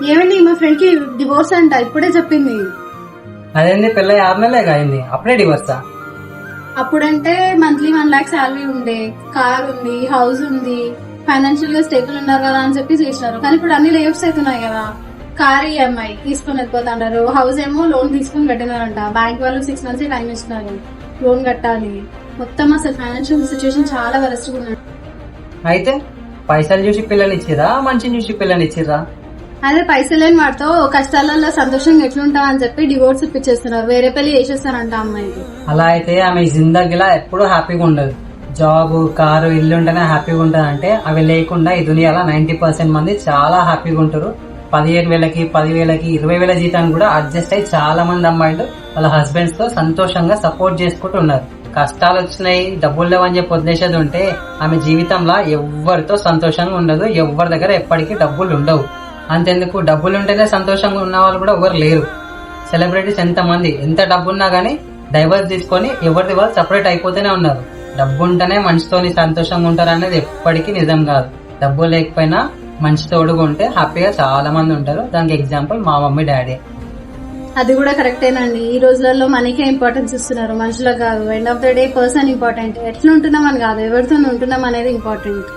ఏమండి మా ఫ్రెండ్ కి డివోర్స్ అంట, ఇప్పుడే చెప్పింది. అదేంది పెళ్ళి 6 నెలలే అయింది, అప్పుడే డివర్సా? అప్పుడంటే మంత్లీ 1 lakh శాలరీ ఉండే, కార్ ఉంది, హౌస్ ఉంది, ఫైనాన్షియల్ గా స్టేబుల్ ఉన్నారు కదా అని చెప్పి చేసినారు. కానీ ఇప్పుడు అన్ని లేఅఫ్స్ అవుతున్నాయి కదా. కార్ ఈఎంఐ తీసుకుని వెళ్ళిపోతాంటారు, హౌస్ ఏమో లోన్ తీసుకుని కట్టినారంట. బ్యాంక్ వాళ్ళు 6 months టైం ఇస్తున్నారు లోన్ కట్టాలి. మొత్తం అసలు ఫైనాన్షియల్ సిచ్యువేషన్ చాలా వరస్ట్ గా ఉంది. అయితే పైసలు చూసి పిల్లలు ఇచ్చిరా, మంచిని చూసి పిల్లలు ఇచ్చిరా? అదే పైసలు లేని వాటితో కష్టాలలో సంతోషంగా ఎట్లుంటా అని చెప్పి డివోర్స్ ఇప్పించేస్తున్నారు, వేరే పెళ్లి చేసేస్తారంట అమ్మాయికి. అలా అయితే ఆమె జిందగీలా ఎప్పుడూ హ్యాపీగా ఉండదు. జాబ్, కారు, ఇల్లు ఉంటేనే హ్యాపీగా ఉంటుంది అంటే అవి లేకుండా ఈ దునియాలో 90% మంది చాలా హ్యాపీగా ఉంటారు. 15,000కి 10,000కి 20,000 జీతాన్ని కూడా అడ్జస్ట్ అయ్యి చాలా మంది అమ్మాయిలు వాళ్ళ హస్బెండ్స్ తో సంతోషంగా సపోర్ట్ చేసుకుంటూ ఉన్నారు. కష్టాలు వచ్చినాయి, డబ్బులు లేవని చెప్పి వదిలేసేది ఉంటే ఆమె జీవితంలో ఎవరితో సంతోషంగా ఉండదు, ఎవరి దగ్గర ఎప్పటికీ డబ్బులు ఉండవు. అంతెందుకు, డబ్బులు ఉంటేనే సంతోషంగా ఉన్న వాళ్ళు కూడా ఎవరు లేరు. సెలబ్రిటీస్ ఎంతమంది ఎంత డబ్బున్నా గానీ డైవర్స్ తీసుకొని ఎవరిది వాళ్ళు సపరేట్ అయిపోతూనే ఉన్నారు. డబ్బు ఉంటేనే మనిషితోని సంతోషంగా ఉంటారు అనేది ఎప్పటికీ నిజం కాదు. డబ్బు లేకపోయినా మనిషి తోడుగా ఉంటే హ్యాపీగా చాలా మంది ఉంటారు. దానికి ఎగ్జాంపుల్ మా మమ్మీ డాడీ. అది కూడా కరెక్టేనండి. ఈ రోజులలో మనీకే ఇంపార్టెన్స్ ఇస్తున్నారు, మనుషులకు కాదు. End of the day person important. ఎట్లా ఉంటున్నాం అని కాదు, ఎవరితో ఉంటున్నాం అనేది ఇంపార్టెంట్.